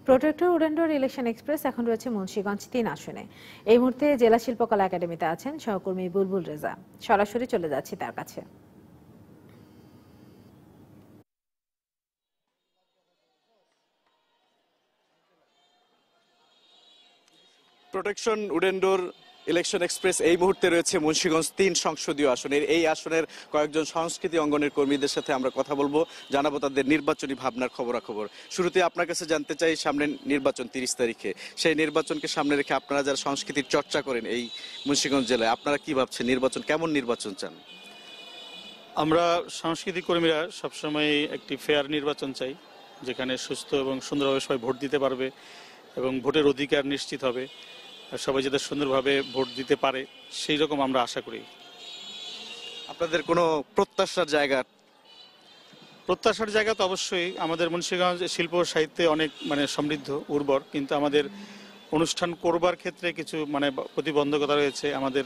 Protector উডেন্ডোর election express এখন রয়েছে মুন্সিগঞ্জ ৩ আসনে। এই মুহূর্তে জেলা শিল্পকলা একাডেমিতে আছেন সহকর্মী বুলবুল রেজা। সরাসরি চলে যাচ্ছি তার কাছে। প্রোটেকশন উডেন্ডোর ইলেকশন এক্সপ্রেস এই মুহূর্তে রয়েছে মুন্সিগঞ্জ ৩ সংসদীয় আসনের। এই আসনের কয়েকজন সংস্কৃতি অঙ্গনের কর্মীদের সাথে আমরা কথা বলবো, জানাবো তাদের নির্বাচনী ভাবনার খবরাখবর। শুরুতে আপনার কাছে জানতে চাই, সামনে নির্বাচন ৩০ তারিখে, সেই নির্বাচনকে সামনে রেখে আপনারা যারা সংস্কৃতির চর্চা করেন এই মুন্সিগঞ্জ জেলায়, আপনারা কি ভাবছেন নির্বাচন কেমন নির্বাচন চান? আমরা সাংস্কৃতিক কর্মীরা সবসময় একটি ফেয়ার নির্বাচন চাই, যেখানে সুস্থ এবং সুন্দরভাবে সবাই ভোট দিতে পারবে এবং ভোটের অধিকার নিশ্চিত হবে, আর সবাই যাতে সুন্দরভাবে ভোট দিতে পারে সেই রকম আমরা আশা করি। আপনাদের কোনো প্রত্যাশার জায়গা তো অবশ্যই আমাদের মুন্সিগঞ্জ শিল্প সাহিত্যে অনেক সমৃদ্ধ উর্বর, কিন্তু আমাদের অনুষ্ঠান করবার ক্ষেত্রে কিছু প্রতিবন্ধকতা রয়েছে। আমাদের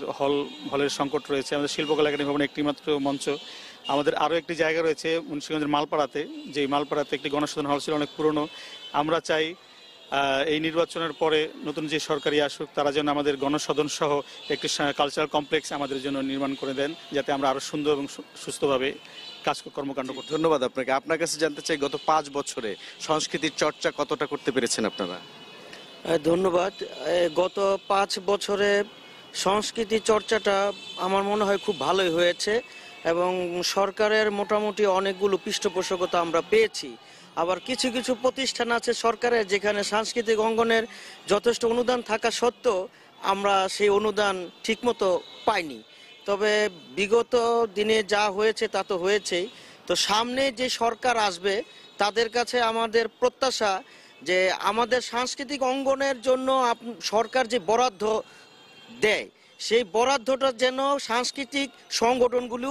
হলের সংকট রয়েছে। আমাদের শিল্পকলা একাডেমি ভবনে একটি মাত্র মঞ্চ। আমাদের আরও একটি জায়গা রয়েছে মুন্সিগঞ্জের মালপাড়াতে, যে মালপাড়াতে একটি গণসদন হল ছিল, অনেক পুরনো। আমরা চাই এই নির্বাচনের পরে নতুন যে সরকারি আসুক, তারা যেন আমাদের গণসদন সহ একটি কালচারাল কমপ্লেক্স আমাদের জন্য নির্মাণ করে দেন, যাতে আমরা আরো সুন্দর এবং সুস্থভাবে কর্মকাণ্ড করতে। ধন্যবাদ আপনাকে। আপনার কাছে জানতে চাই, গত 5 বছরে সংস্কৃতির চর্চা কতটা করতে পেরেছেন আপনারা? ধন্যবাদ। গত 5 বছরে সংস্কৃতি চর্চাটা আমার মনে হয় খুব ভালোই হয়েছে এবং সরকারের মোটামুটি অনেকগুলো পৃষ্ঠপোষকতা আমরা পেয়েছি। আবার কিছু কিছু প্রতিষ্ঠান আছে সরকারের, যেখানে সাংস্কৃতিক অঙ্গনের যথেষ্ট অনুদান থাকা সত্ত্বেও আমরা সেই অনুদান ঠিকমতো পাইনি। তবে বিগত দিনে যা হয়েছে তা তো হয়েছেই। তো সামনে যে সরকার আসবে তাদের কাছে আমাদের প্রত্যাশা যে আমাদের সাংস্কৃতিক অঙ্গনের জন্য সরকার যে বরাদ্দ দেয়, সেই বরাদ্দটা যেন সাংস্কৃতিক সংগঠনগুলো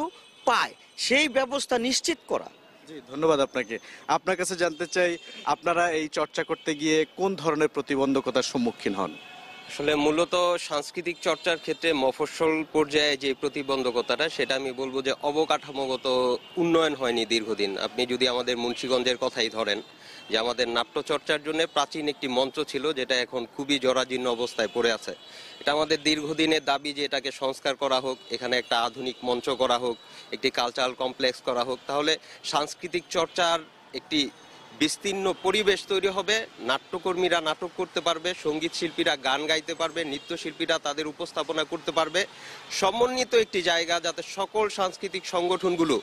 পায়, সেই ব্যবস্থা নিশ্চিত করা। জি, ধন্যবাদ আপনাকে। আপনার কাছে জানতে চাই, আপনারা এই চর্চা করতে গিয়ে কোন ধরনের প্রতিবন্ধকতার সম্মুখীন হন? আসলে মূলত সাংস্কৃতিক চর্চার ক্ষেত্রে মফস্বল পর্যায়ে যে প্রতিবন্ধকতাটা, সেটা আমি বলবো যে অবকাঠামোগত উন্নয়ন হয়নি দীর্ঘদিন। আপনি যদি আমাদের মুন্সিগঞ্জের কথাই ধরেন, যে আমাদের নাট্যচর্চার জন্য প্রাচীন একটি মঞ্চ ছিল, যেটা এখন খুবই জরাজীর্ণ অবস্থায় পড়ে আছে। এটা আমাদের দীর্ঘদিনের দাবি যে এটাকে সংস্কার করা হোক, এখানে একটা আধুনিক মঞ্চ করা হোক, একটি কালচারাল কমপ্লেক্স করা হোক। তাহলে সাংস্কৃতিক চর্চার একটি বিস্তীর্ণ পরিবেশ তৈরি হবে। নাট্যকর্মীরা নাটক করতে পারবে, সঙ্গীত শিল্পীরা গান গাইতে পারবে, নৃত্যশিল্পীরা তাদের উপস্থাপনা করতে পারবে। সমন্বিত একটি জায়গা, যাতে সকল সাংস্কৃতিক সংগঠনগুলো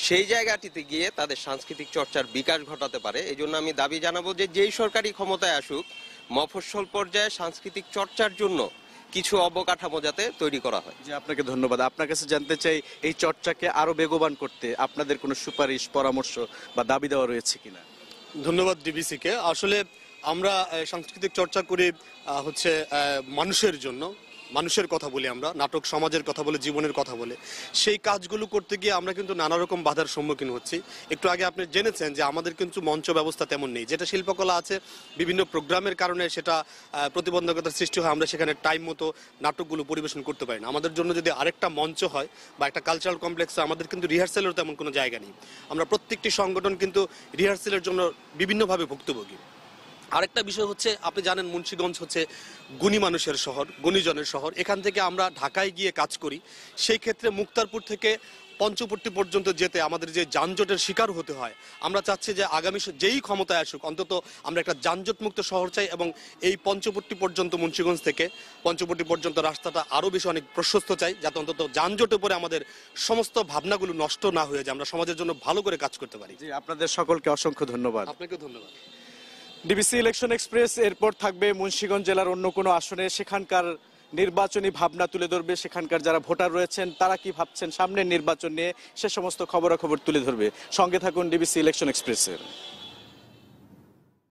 সেই জায়গাটিতে গিয়ে তাদের সাংস্কৃতিক চর্চার বিকাশ ঘটাতে পারে। এই জন্য আমি দাবি জানাবো যে যেই সরকারি ক্ষমতায় আসুক, মফস্বল পর্যায়ে সাংস্কৃতিক চর্চার জন্য কিছু অবকাঠামো যাতে তৈরি করা হয়। জি, আপনাকে ধন্যবাদ। আপনার কাছে জানতে চাই, এই চর্চাকে আরো বেগবান করতে আপনাদের কোনো সুপারিশ, পরামর্শ বা দাবি দেওয়া রয়েছে কিনা? ধন্যবাদ ডিবিসিকে। আসলে আমরা সাংস্কৃতিক চর্চা করি হচ্ছে মানুষের জন্য, মানুষের কথা বলি, আমরা নাটক সমাজের কথা বলে, জীবনের কথা বলে। সেই কাজগুলো করতে গিয়ে আমরা কিন্তু নানা রকম বাধার সম্মুখীন হচ্ছি। একটু আগে আপনি জেনেছেন যে আমাদের কিন্তু মঞ্চ ব্যবস্থা তেমন নেই। যেটা শিল্পকলা আছে, বিভিন্ন প্রোগ্রামের কারণে সেটা প্রতিবন্ধকতার সৃষ্টি হয়। আমরা সেখানে টাইম মতো নাটকগুলো পরিবেশন করতে পারি না। আমাদের জন্য যদি আরেকটা মঞ্চ হয় বা একটা কালচারাল কমপ্লেক্স, আমাদের কিন্তু রিহার্সেলের তেমন কোনো জায়গা নেই। আমরা প্রত্যেকটি সংগঠন কিন্তু রিহার্সেলের জন্য বিভিন্নভাবে ভুক্তভোগী। আরেকটা বিষয় হচ্ছে, আপনি জানেন মুন্সিগঞ্জ হচ্ছে গুণী মানুষের শহর, গুণীজনের শহর। এখান থেকে আমরা ঢাকায় গিয়ে কাজ করি। সেই ক্ষেত্রে মুক্তারপুর থেকে পঞ্চপট্টি পর্যন্ত যেতে আমাদের যে যানজটের শিকার হতে হয়। আমরা চাচ্ছি যে আগামী যেই ক্ষমতায় আসুক, অন্তত আমরা একটা যানজটমুক্ত শহর চাই এবং এই পঞ্চপট্টি পর্যন্ত, মুন্সিগঞ্জ থেকে পঞ্চপট্টি পর্যন্ত রাস্তাটা আরও বেশি অনেক প্রশস্ত চাই, যাতে অন্তত যানজটের পরে আমাদের সমস্ত ভাবনাগুলো নষ্ট না হয়ে যায়, আমরা সমাজের জন্য ভালো করে কাজ করতে পারি। জি, আপনাদের সকলকে অসংখ্য ধন্যবাদ। আপনাকে ধন্যবাদ। ডিবিসি ইলেকশন এক্সপ্রেস এরপর থাকবে মুন্সিগঞ্জ জেলার অন্য কোনো আসনে, সেখানকার নির্বাচনী ভাবনা তুলে ধরবে। সেখানকার যারা ভোটার রয়েছেন তারা কি ভাবছেন সামনের নির্বাচন নিয়ে, সে সমস্ত খবরাখবর তুলে ধরবে। সঙ্গে থাকুন ডিবিসি ইলেকশন এক্সপ্রেসের।